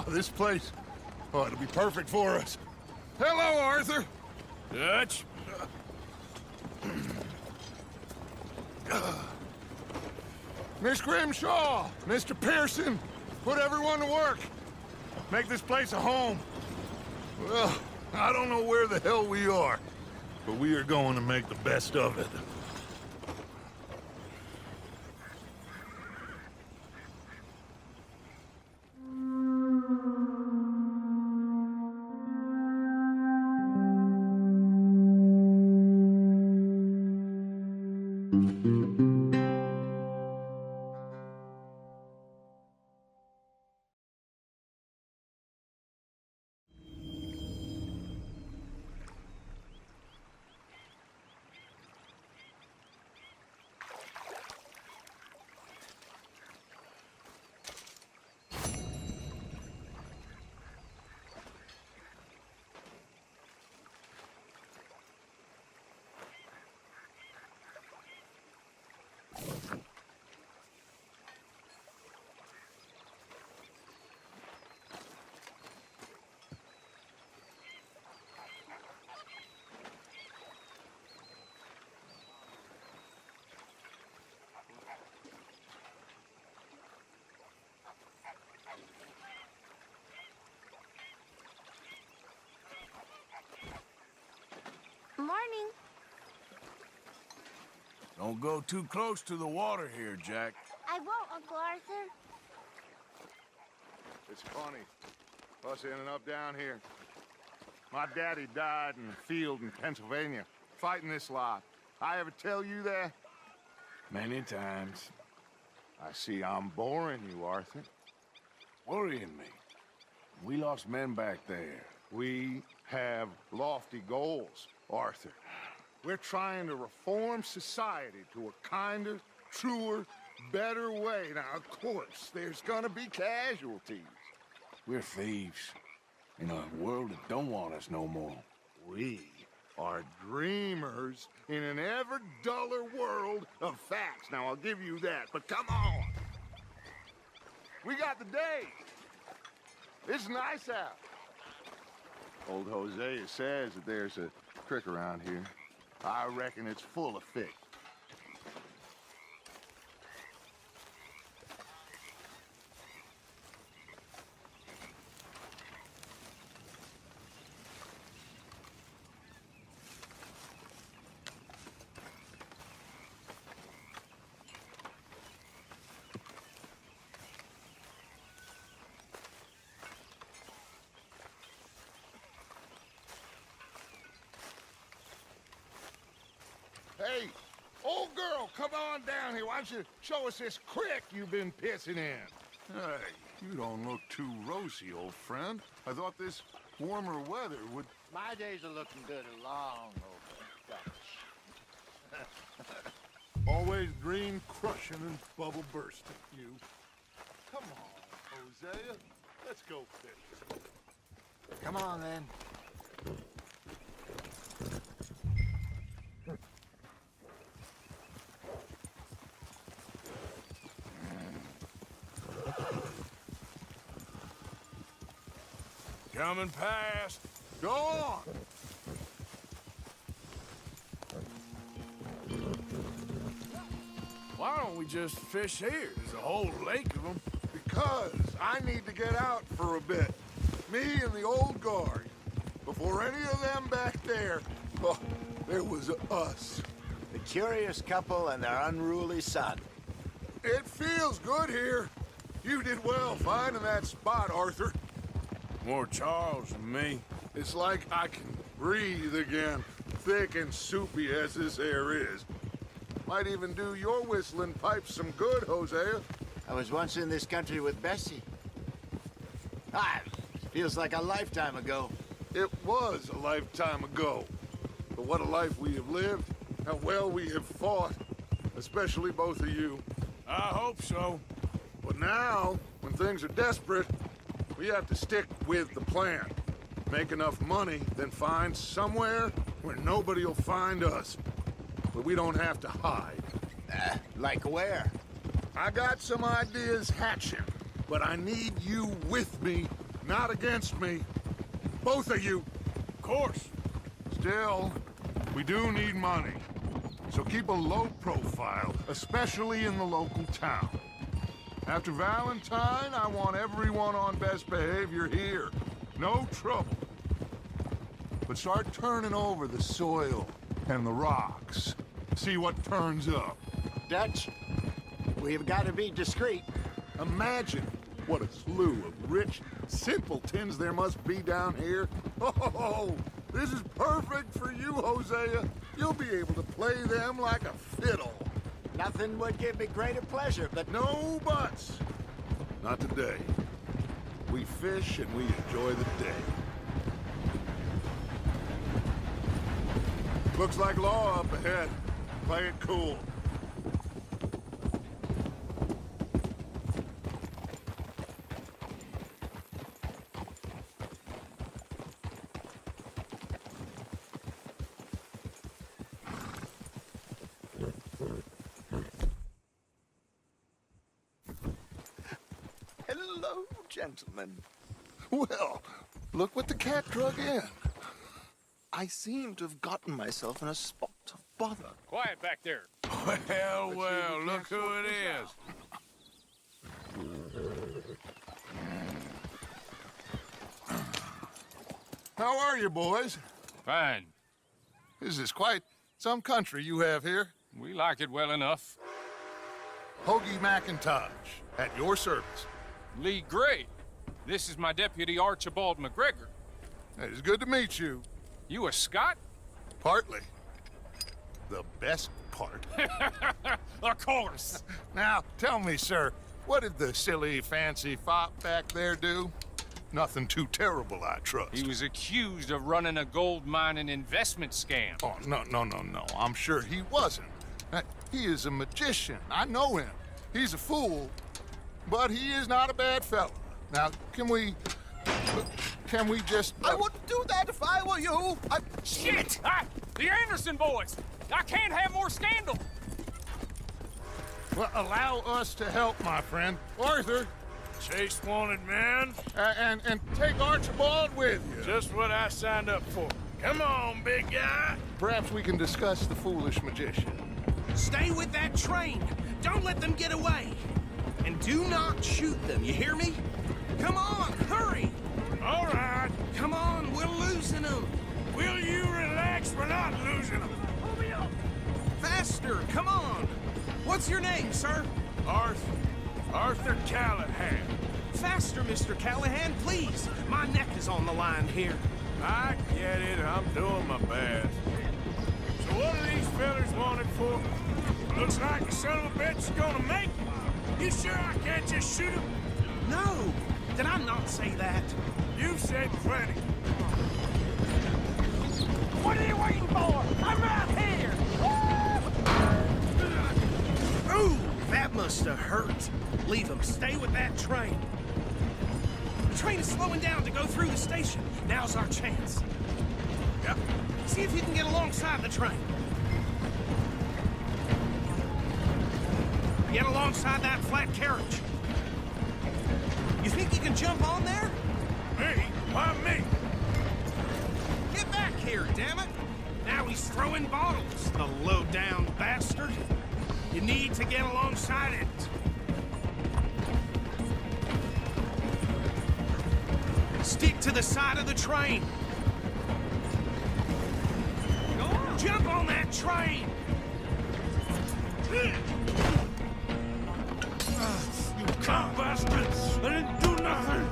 Oh, this place. Oh, it'll be perfect for us. Hello, Arthur. Dutch? Miss Grimshaw, Mr. Pearson, put everyone to work. Make this place a home. Well, I don't know where the hell we are, but we are going to make the best of it. Morning. Don't go too close to the water here, Jack. I won't, Uncle Arthur. It's funny. Us ending up down here. My daddy died in the field in Pennsylvania, fighting this lot. I ever tell you that? Many times. I see I'm boring you, Arthur. Worrying me. We lost men back there. We have lofty goals, Arthur. We're trying to reform society to a kinder, truer, better way. Now, of course, there's gonna be casualties. We're thieves. In a world that don't want us no more. We are dreamers in an ever duller world of facts. Now, I'll give you that, but come on. We got the day. It's nice out. Old Hosea says that there's a creek around here. I reckon it's full of fish. Hey, old girl, come on down here. Why don't you show us this creek you've been pissing in? Hey, you don't look too rosy, old friend. I thought this warmer weather would... My days are looking good along over Dutch. Always green crushing and bubble bursting, you. Come on, Hosea. Let's go fish. Come on, then. Coming past. Go on! Why don't we just fish here? There's a whole lake of them. Because I need to get out for a bit. Me and the old guard. Before any of them back there, oh, there was us. The curious couple and their unruly son. It feels good here. You did well finding that spot, Arthur. More Charles than me. It's like I can breathe again, thick and soupy as this air is. Might even do your whistling pipes some good, Hosea. I was once in this country with Bessie. Ah, feels like a lifetime ago. It was a lifetime ago. But what a life we have lived. How well we have fought. Especially both of you. I hope so. But now, when things are desperate, we have to stick with the plan. Make enough money, then find somewhere where nobody will find us. Where we don't have to hide. Like where? I got some ideas hatching, but I need you with me not against me. Both of you. Of course. Still, we do need money. So keep a low profile, especially in the local town. After Valentine, I want everyone on best behavior here. No trouble. But start turning over the soil and the rocks. See what turns up. Dutch, we've got to be discreet. Imagine what a slew of rich simpletons there must be down here. Oh, this is perfect for you, Hosea. You'll be able to play them like a fiddle. Nothing would give me greater pleasure, but No buts. Not today. We fish and we enjoy the day. Looks like law up ahead. Play it cool. hello, gentlemen. Well, look what the cat drug in. I seem to have gotten myself in a spot of bother. Quiet back there. Well, look who it is. How are you, boys? Fine. This is quite some country you have here. We like it well enough. Hoagie McIntosh, at your service. Lee Gray. This is my deputy Archibald McGregor. It is good to meet you. You a Scot? Partly. The best part. Of course. Now, tell me, sir, what did the silly, fancy fop back there do? Nothing too terrible, I trust. He was accused of running a gold mining investment scam. Oh, no. I'm sure he wasn't. He is a magician. I know him. He's a fool, but he is not a bad fellow. Now, can we just... I wouldn't do that if I were you. Shit! The Anderson boys! I can't have more scandal! Well, allow us to help, my friend. Arthur, Chase wanted man. and take Archibald with you. Just what I signed up for. Come on, big guy. Perhaps we can discuss the foolish magician. Stay with that train. Don't let them get away. And do not shoot them, you hear me? Come on, hurry! All right. Come on, we're losing them. Will you relax? We're not losing them. Faster, come on. What's your name, sir? Arthur Callahan. Faster, Mr. Callahan, please. My neck is on the line here. I get it. I'm doing my best. So what are these fellas wanted for? Looks like the son of a bitch is gonna make it. You sure I can't just shoot him? No, did I not say that? You've said plenty. What are you waiting for? I'm right here! Ooh, that must have hurt. Leave them. Stay with that train. The train is slowing down to go through the station. Now's our chance. Yep. See if you can get alongside the train. Get alongside that flat carriage. You think you can jump on there? Me? Why me? Get back here, damn it! Now he's throwing bottles, the low-down bastard. You need to get alongside it. Stick to the side of the train. Go on. Jump on that train! You cunt bastards! I didn't do nothing!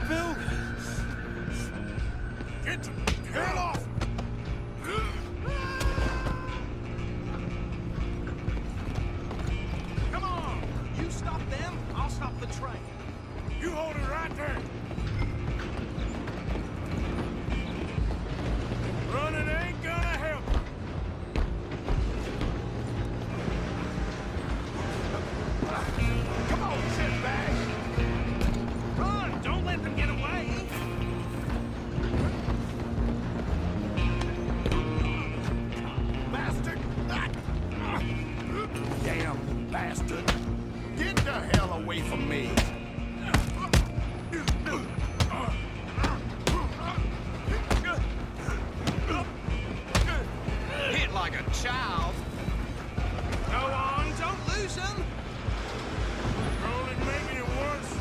Bill! Get the hell off! Come on! You stop them, I'll stop the train. You hold it right there! Running ain't gonna help! Come on, shitbag! Run! Don't let them get away! Bastard! Damn bastard! Get the hell away from me! like a child. Go on, don't lose him. You're only making it worse.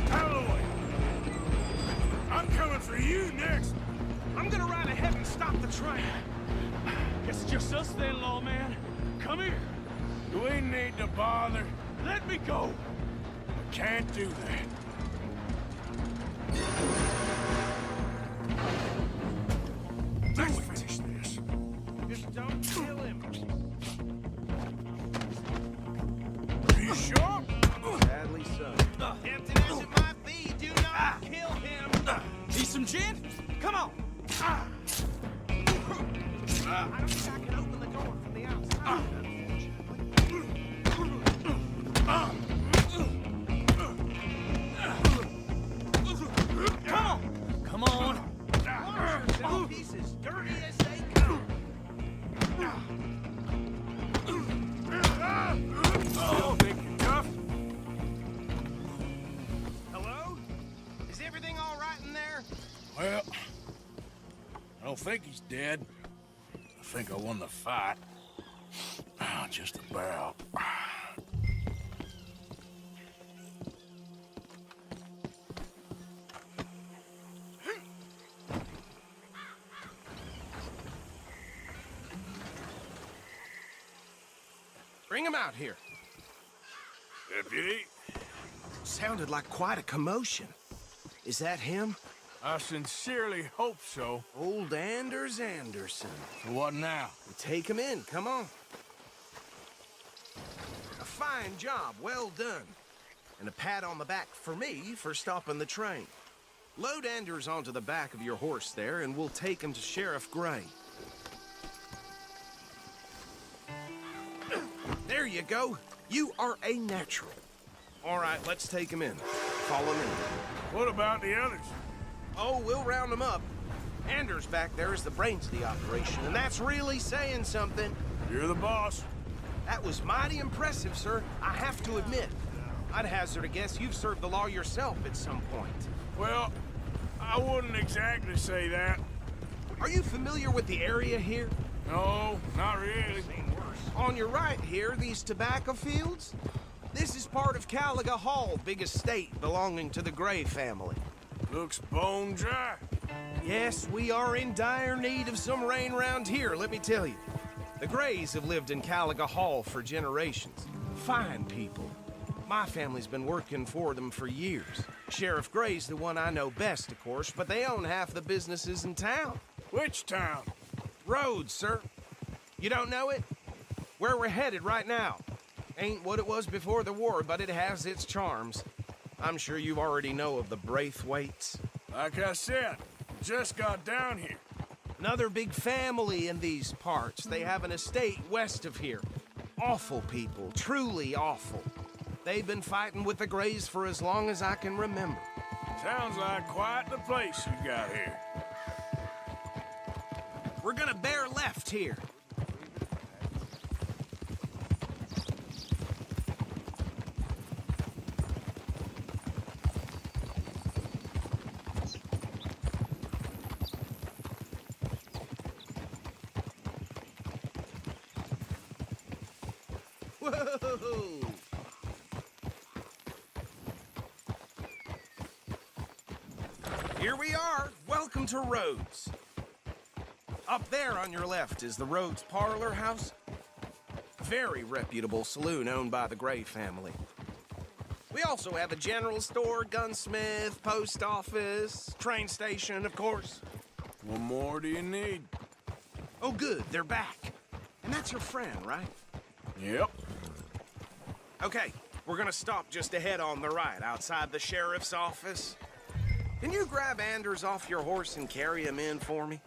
Calloway! I'm coming for you next. I'm gonna ride ahead and stop the train. It's just us then, lawman. Come here. Do we need to bother? Let me go. Can't do that. Let's finish this. Just don't kill him. Are you sure? Sadly so. Tempting as it might be, do not kill him. Need some gin? Come on. I don't think I can open the door from the outside. Come on. Watch yourself, he's as dirty as they come. Still think you're tough? Hello? Is everything all right in there? Well, I don't think he's dead. I think I won the fight. Just about. Bring him out here. Deputy, Sounded like quite a commotion. Is that him? I sincerely hope so. Old Anders Anderson. So what now? Take him in, come on. A fine job, well done. And a pat on the back for me for stopping the train. Load Anders onto the back of your horse there, and we'll take him to Sheriff Gray. There you go. You are a natural. All right, let's take him in. Follow me. What about the others? Oh, we'll round them up. Anders back there is the brains of the operation, and that's really saying something. You're the boss. That was mighty impressive, sir. I have to admit. I'd hazard a guess you've served the law yourself at some point. Well, I wouldn't exactly say that. Are you familiar with the area here? No, not really. On your right here, these tobacco fields? This is part of Caliga Hall, big estate belonging to the Gray family. Looks bone dry. Yes, we are in dire need of some rain round here, let me tell you. The Grays have lived in Caliga Hall for generations. Fine people. My family's been working for them for years. Sheriff Gray's the one I know best, of course, but they own half the businesses in town. Which town? Rhodes, sir. You don't know it? Where we're headed right now. Ain't what it was before the war, but it has its charms. I'm sure you already know of the Braithwaites. Like I said, just got down here. Another big family in these parts. They have an estate west of here. Awful people, truly awful. They've been fighting with the Grays for as long as I can remember. Sounds like quite the place you got here. We're gonna bear left here. Whoa! Here we are. Welcome to Rhodes. Up there on your left is the Rhodes Parlor House. Very reputable saloon owned by the Gray family. We also have a general store, gunsmith, post office, train station, of course. What more do you need? Oh, good, they're back. And that's your friend, right? Yep. Okay, we're gonna stop just ahead on the right, outside the sheriff's office. Can you grab Anders off your horse and carry him in for me?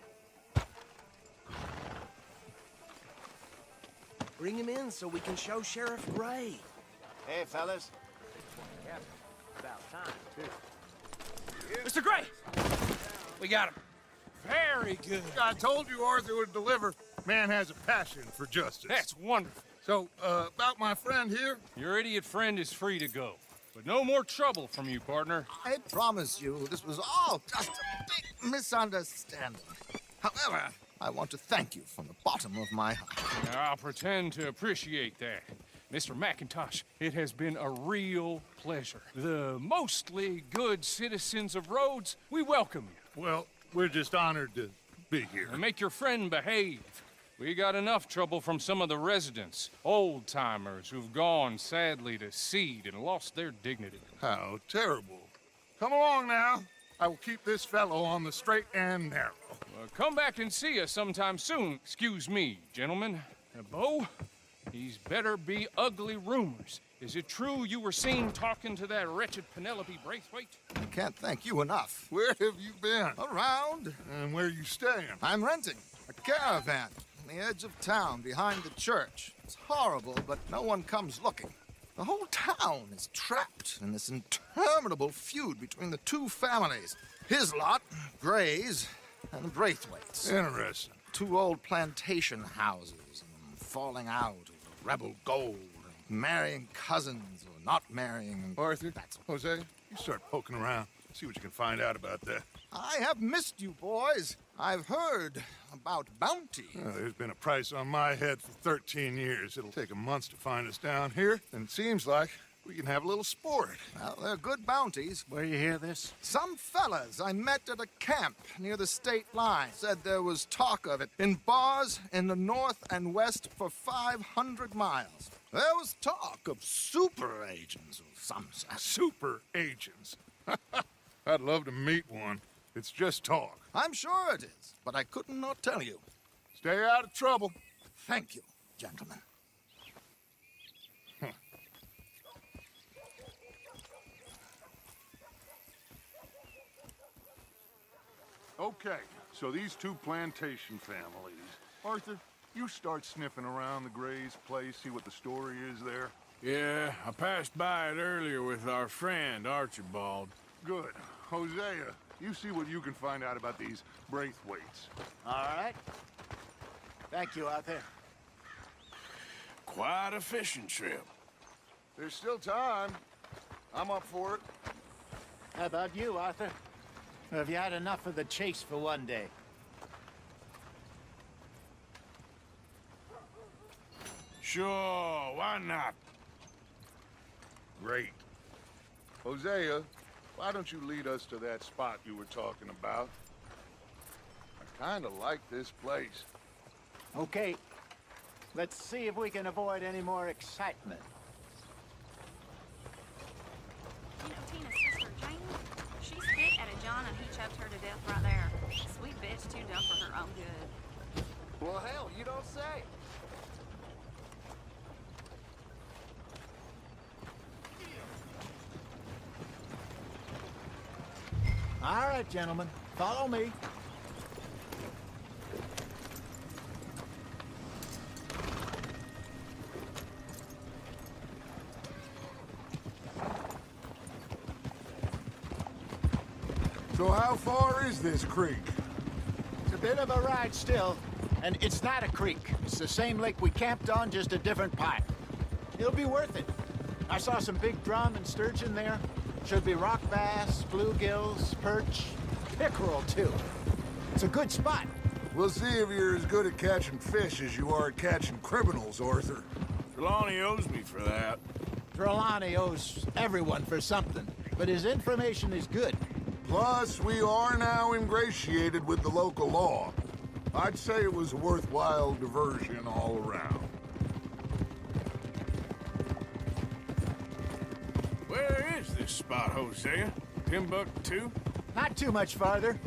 Bring him in so we can show Sheriff Gray. Hey, fellas. About time, too. Mr. Gray! We got him. Very good. I told you Arthur would deliver. Man has a passion for justice. That's wonderful. So, about my friend here, Your idiot friend is free to go. but no more trouble from you, partner. I promise you, this was all just a big misunderstanding. However, I want to thank you from the bottom of my heart. I'll pretend to appreciate that. Mr. McIntosh, it has been a real pleasure. The mostly good citizens of Rhodes, we welcome you. Well, we're just honored to be here. And make your friend behave. We got enough trouble from some of the residents, old-timers who've gone, sadly, to seed and lost their dignity. How terrible. Come along now. I will keep this fellow on the straight and narrow. Come back and see us sometime soon. Excuse me, gentlemen. Bo, these better be ugly rumors. Is it true you were seen talking to that wretched Penelope Braithwaite? I can't thank you enough. Where have you been? Around, And where you staying? I'm renting a caravan on the edge of town behind the church. It's horrible, but no one comes looking. The whole town is trapped in this interminable feud between the two families. His lot, Gray's, and the Braithwaites. Interesting. Two old plantation houses, and falling out over rebel gold, and marrying cousins or not marrying. And Arthur, that's Jose, you start poking around. See what you can find out about that. I have missed you, boys. I've heard about bounty. There's been a price on my head for 13 years. It'll take a month to find us down here, and it seems like we can have a little sport. Well, they're good bounties. Where you hear this? Some fellas I met at a camp near the state line said there was talk of it in bars in the north and west for 500 miles. There was talk of super agents of some sort. Super agents. I'd love to meet one. It's just talk. I'm sure it is, but I couldn't not tell you. Stay out of trouble. Thank you, gentlemen. Okay, so these two plantation families. Arthur, you start sniffing around the Gray's place, see what the story is there. Yeah, I passed by it earlier with our friend, Archibald. Good. Hosea, you see what you can find out about these Braithwaites. All right. Thank you, Arthur. Quite a fishing trip. There's still time. I'm up for it. How about you, Arthur? Or have you had enough of the chase for one day? Sure, why not? Great. Hosea, why don't you lead us to that spot you were talking about? I kinda like this place. Okay. Let's see if we can avoid any more excitement. You know Tina's sister, Jane? She spit at a John and he choked her to death right there. Sweet bitch, too dumb for her own good. Well, hell, you don't say. All right, gentlemen. Follow me. So how far is this creek? It's a bit of a ride still, and it's not a creek. It's the same lake we camped on, just a different pipe. It'll be worth it. I saw some big drum and sturgeon there. Should be rock bass, bluegills, perch, pickerel, too. It's a good spot. We'll see if you're as good at catching fish as you are at catching criminals, Arthur. Trelawney owes me for that. Trelawney owes everyone for something, but his information is good. Plus, we are now ingratiated with the local law. I'd say it was a worthwhile diversion all around. Where is this spot, Hosea? Timbuktu? Not too much farther.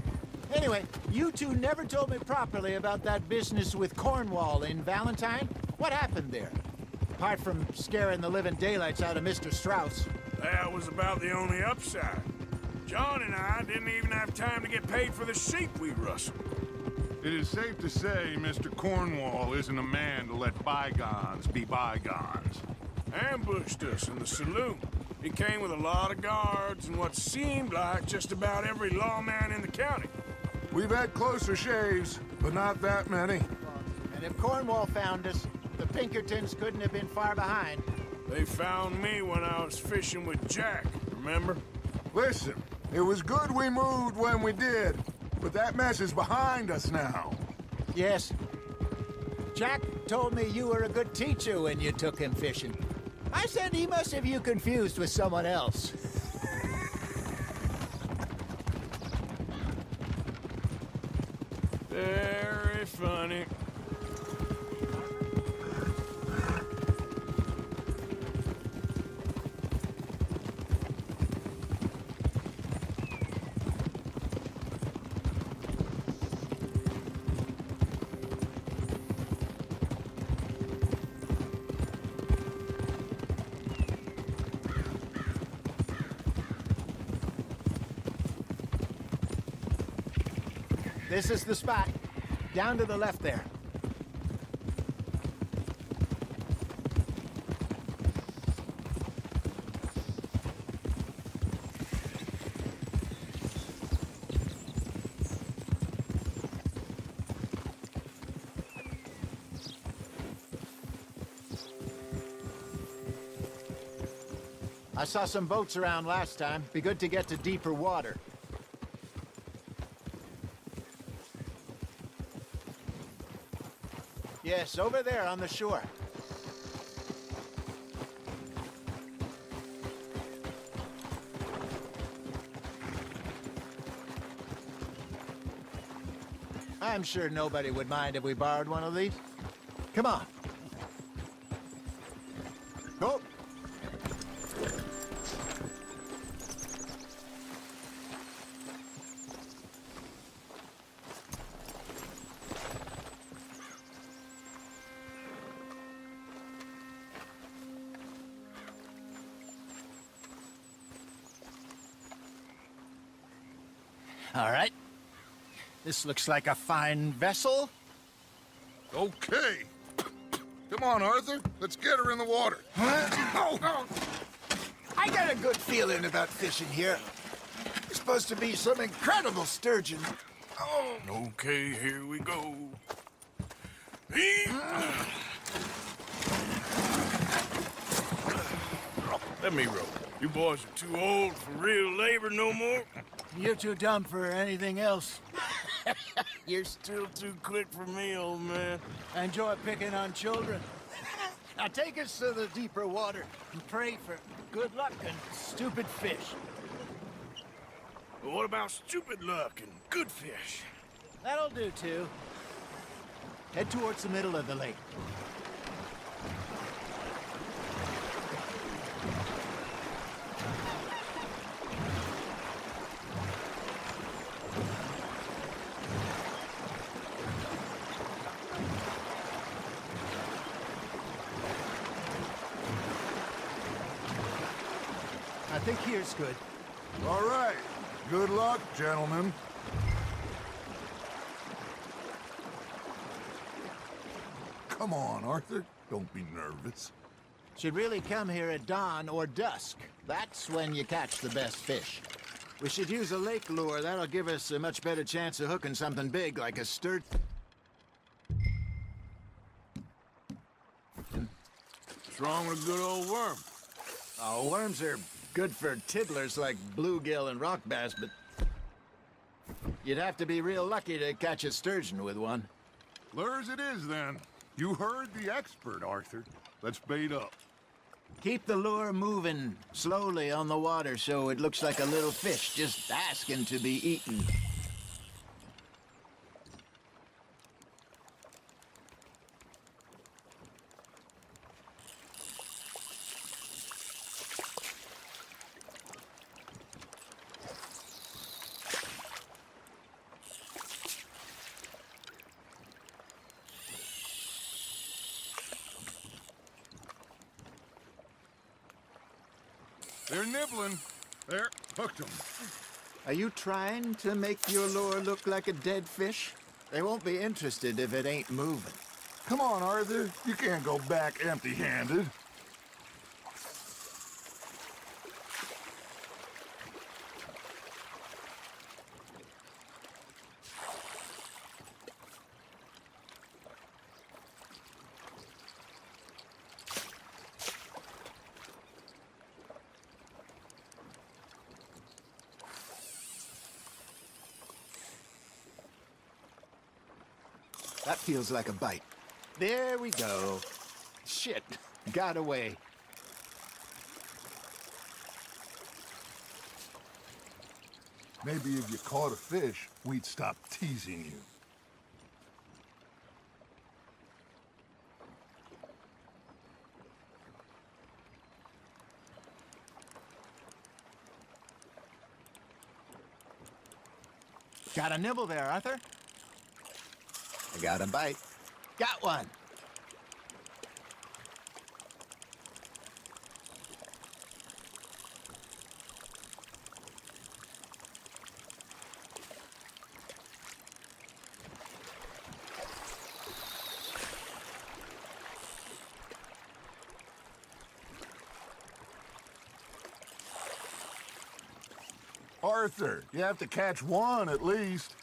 Anyway, you two never told me properly about that business with Cornwall in Valentine. What happened there? Apart from scaring the living daylights out of Mr. Strauss. That was about the only upside. John and I didn't even have time to get paid for the sheep we rustled. It is safe to say Mr. Cornwall isn't a man to let bygones be bygones. Ambushed us in the saloon. He came with a lot of guards and what seemed like just about every lawman in the county. We've had closer shaves, but not that many. And if Cornwall found us, the Pinkertons couldn't have been far behind. They found me when I was fishing with Jack, remember? Listen, it was good we moved when we did, but that mess is behind us now. Yes. Jack told me you were a good teacher when you took him fishing. I said he must have you confused with someone else. Very funny. This is the spot. Down to the left there. I saw some boats around last time. Be good to get to deeper water. Yes, over there on the shore. I'm sure nobody would mind if we borrowed one of these. Come on. Go. All right. This looks like a fine vessel. Okay. Come on, Arthur. Let's get her in the water. Oh. I got a good feeling about fishing here. It's supposed to be some incredible sturgeon. Oh. Okay, here we go. Let me row. You boys are too old for real labor no more. You're too dumb for anything else. You're still too quick for me, old man. I enjoy picking on children. Now take us to the deeper water and pray for good luck and stupid fish. But what about stupid luck and good fish? That'll do, too. Head towards the middle of the lake. I think here's good. All right. Good luck, gentlemen. Come on, Arthur. Don't be nervous. Should really come here at dawn or dusk. That's when you catch the best fish. We should use a lake lure. That'll give us a much better chance of hooking something big like a sturgeon. What's wrong with a good old worm? Oh, worms are good for tiddlers like bluegill and rock bass, but you'd have to be real lucky to catch a sturgeon with one. Lures it is, then. You heard the expert, Arthur. Let's bait up. Keep the lure moving slowly on the water so it looks like a little fish just asking to be eaten. They're nibbling. There, hooked them. Are you trying to make your lure look like a dead fish? They won't be interested if it ain't moving. Come on, Arthur. You can't go back empty-handed. That feels like a bite. There we go. Shit, got away. Maybe if you caught a fish, we'd stop teasing you. Got a nibble there, Arthur? I got a bite. Got one. Arthur, you have to catch one at least.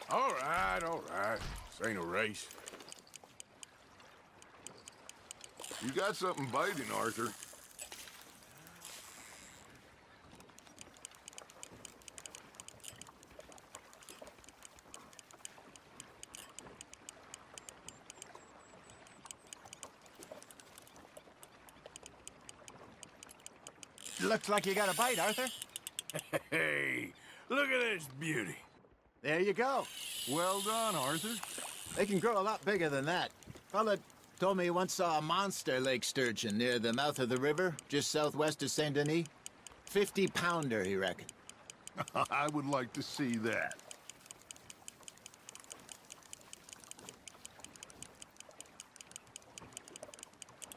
All right, all right. This ain't a race. You got something biting, Arthur. Looks like you got a bite, Arthur. Hey, look at this beauty. There you go. Well done, Arthur. They can grow a lot bigger than that. Fella told me he once saw a monster lake sturgeon near the mouth of the river, just southwest of Saint Denis. 50-pounder, he reckoned. I would like to see that.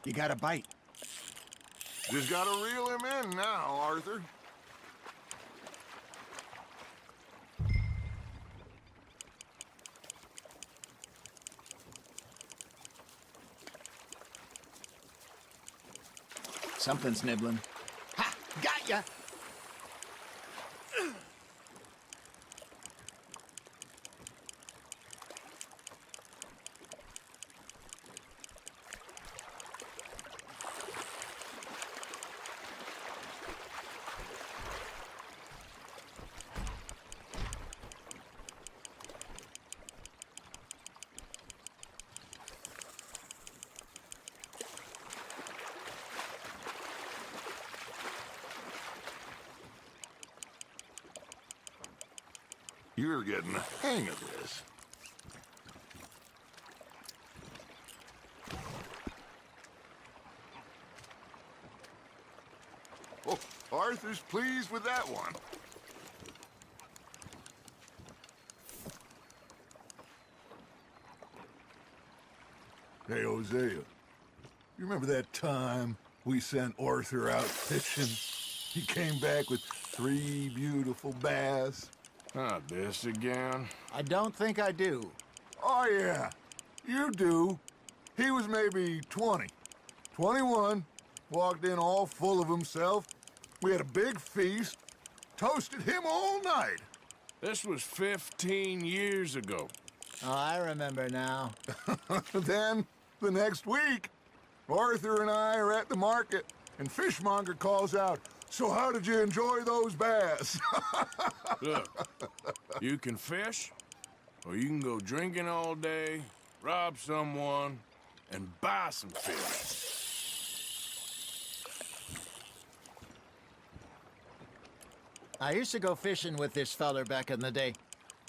You got a bite. Just gotta reel him in now, Arthur. Something's nibbling. Ha! Got ya! You're getting the hang of this. Oh, Arthur's pleased with that one. Hey, Hosea, you remember that time we sent Arthur out fishing? He came back with 3 beautiful bass. Not this again. I don't think I do. Oh, yeah, you do. He was maybe 20, 21, walked in all full of himself. We had a big feast, toasted him all night. This was 15 years ago. Oh, I remember now. Then, the next week, Arthur and I are at the market, and Fishmonger calls out, "So how did you enjoy those bass?" Look, you can fish, or you can go drinking all day, rob someone, and buy some fish. I used to go fishing with this feller back in the day.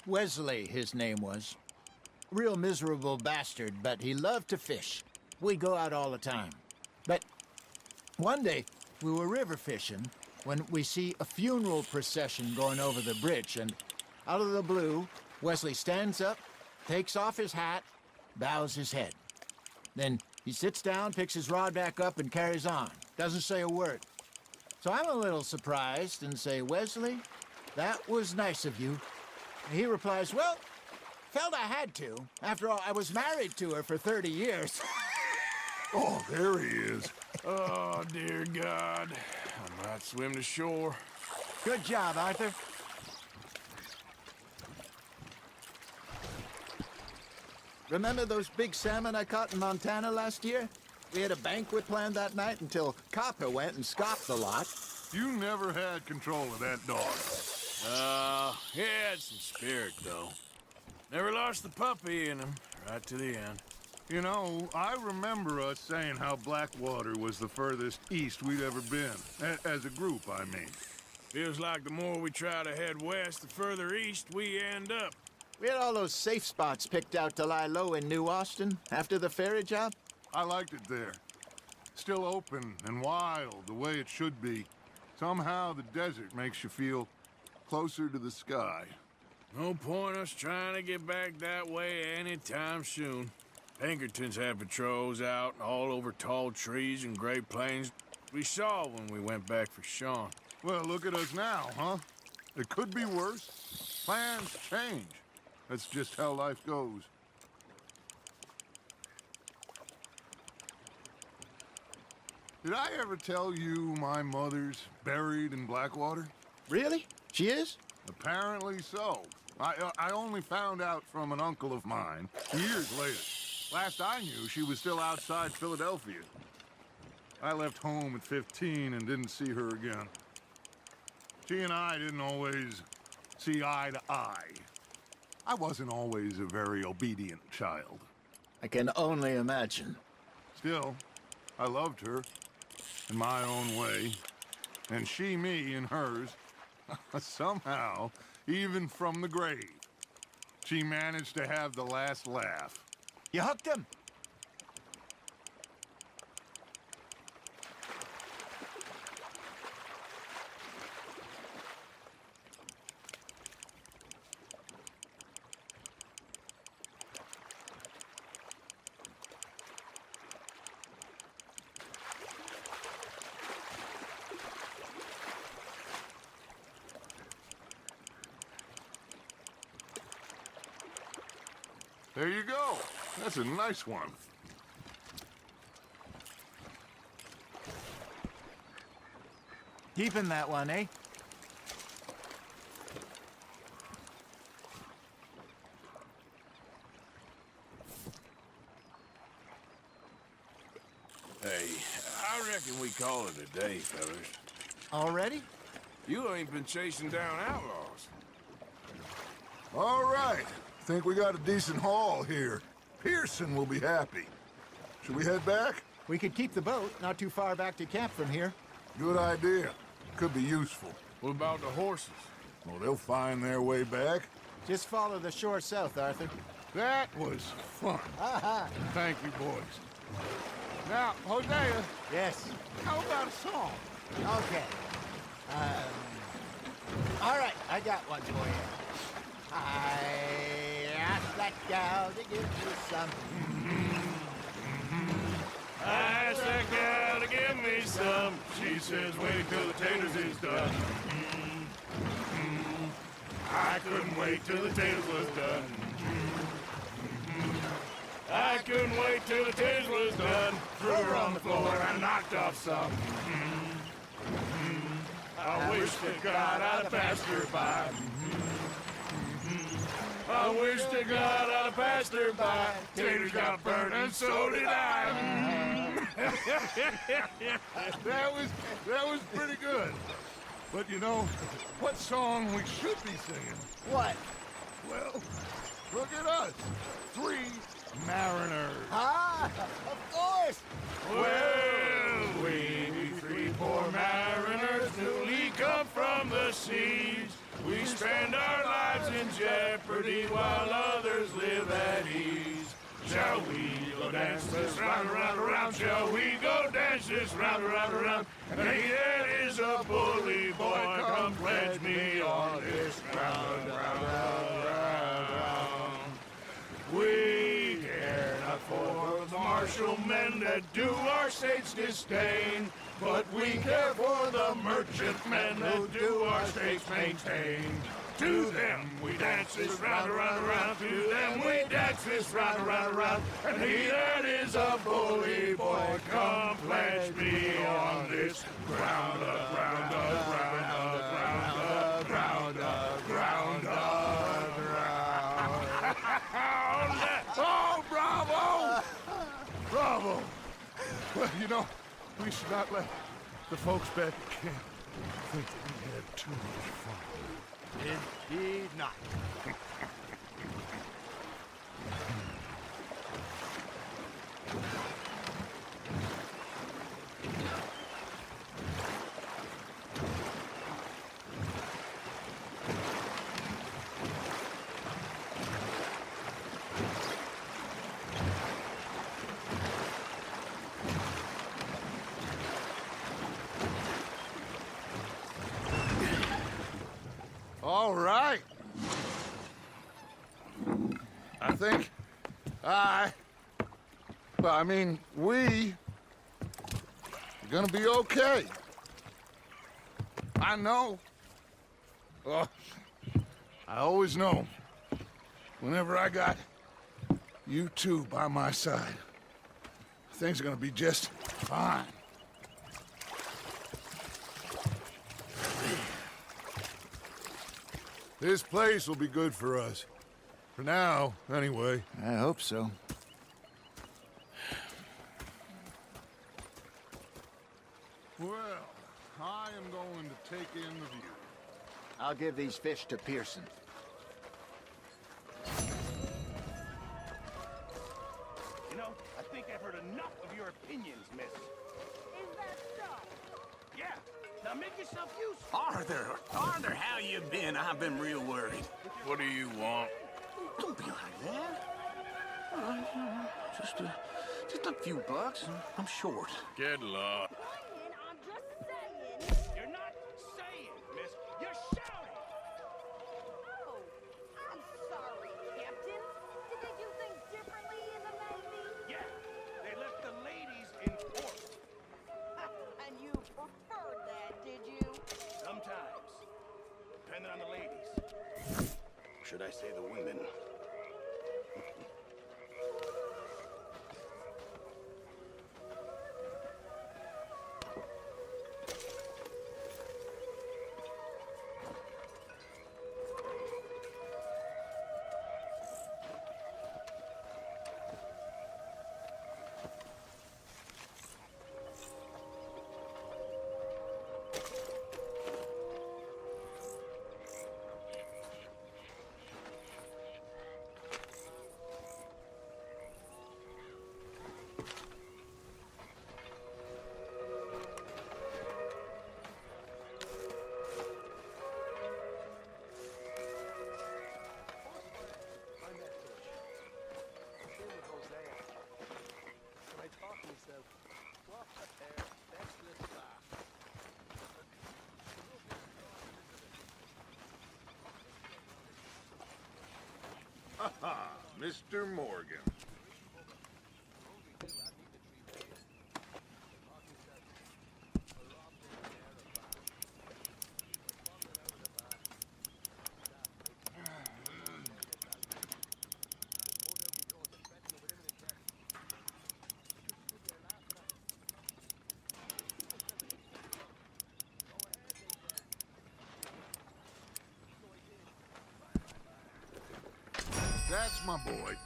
Wesley, his name was. Real miserable bastard, but he loved to fish. We'd go out all the time. But one day, we were river fishing when we see a funeral procession going over the bridge, and out of the blue, Wesley stands up, takes off his hat, bows his head. Then he sits down, picks his rod back up, and carries on. Doesn't say a word. So I'm a little surprised and say, "Wesley, that was nice of you." And he replies, "Well, felt I had to. After all, I was married to her for 30 years. Oh, there he is. Oh, dear God. I might swim to shore. Good job, Arthur. Remember those big salmon I caught in Montana last year? We had a banquet planned that night until Copper went and scoffed the lot. You never had control of that dog. He had some spirit, though. Never lost the puppy in him, right to the end. You know, I remember us saying how Blackwater was the furthest east we'd ever been. As a group, I mean. Feels like the more we try to head west, the further east we end up. We had all those safe spots picked out to lie low in New Austin after the ferry job. I liked it there. Still open and wild, the way it should be. Somehow the desert makes you feel closer to the sky. No point us trying to get back that way anytime soon. Pinkertons had patrols out all over tall trees and Great Plains. We saw when we went back for Sean. Well, look at us now, huh? It could be worse. Plans change. That's just how life goes. Did I ever tell you my mother's buried in Blackwater? Really? She is? Apparently so. I only found out from an uncle of mine years later. Last I knew, she was still outside Philadelphia. I left home at 15 and didn't see her again. She and I didn't always see eye to eye. I wasn't always a very obedient child. I can only imagine. Still, I loved her in my own way, and she me in hers. Somehow, even from the grave, she managed to have the last laugh. You hooked him? There you go. That's a nice one. Keeping that one, eh? Hey, I reckon we call it a day, fellas. Already? You ain't been chasing down outlaws. All right. Think we got a decent haul here. Pearson will be happy. Should we head back? We could keep the boat not too far back to camp from here. Good idea. Could be useful. What about the horses? Well, they'll find their way back. Just follow the shore south, Arthur. That was fun. Aha! Thank you, boys. Now, Hosea, Yes. how about a song? Okay. All right, I got one for you. I asked that gal to give me some. I asked that gal to give me some. She says, wait till the taters is done. I couldn't wait till the taters was done. I couldn't wait till the taters was done. Threw her on the floor and knocked off some. I wish to God I'd have passed her by. I wish to God I'd have passed her by. Taters got burned and so did I. That was pretty good. But you know, what song we should be singing? What? Well, look at us. 3 mariners. Ah, of course. Well, we 3 poor mariners newly come from the seas. We spend our lives in jeopardy while others live at ease. Shall we go dance this round, around, around? Shall we go dance this round, around, around? And he that is a bully boy, come pledge me on this ground, round, round, round, round. We care not for the martial men that do our state's disdain, but we care for the merchantmen that do our state's maintain. To them we dance this round, around, around. To them we dance this round, around, around. And he that is a bully boy, come pledge me on this ground, ground, ground, ground, ground, ground, ground. Oh, bravo! Bravo! Well, you know, we should not let the folks back at camp think that we had too much fun. Indeed not. think we are gonna be okay. I know. Oh, I always know. Whenever I got you two by my side, things are gonna be just fine. This place will be good for us. For now, anyway. I hope so. Well, I am going to take in the view. I'll give these fish to Pearson. You know, I think I've heard enough of your opinions, miss. Is that so? Yeah, now make yourself useful. Arthur, how you been? I've been real worried. What do you want? Don't be like that. Just a few bucks. I'm short. Get lost. I'm just saying. You're not saying, miss. You're shouting. Oh, I'm sorry, Captain. Did they do things differently in the Navy? Yeah, they left the ladies in port. And you preferred that, did you? Sometimes, depending on the ladies. Or should I say the women? Mr. Morgan. That's my boy.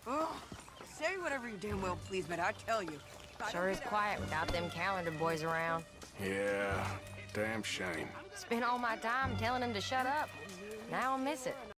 Oh, say whatever you damn well please, but I tell you. if I Sure don't is get out- quiet without them calendar boys around. Yeah, damn shame. Spent all my time telling them to shut up. Now I miss it.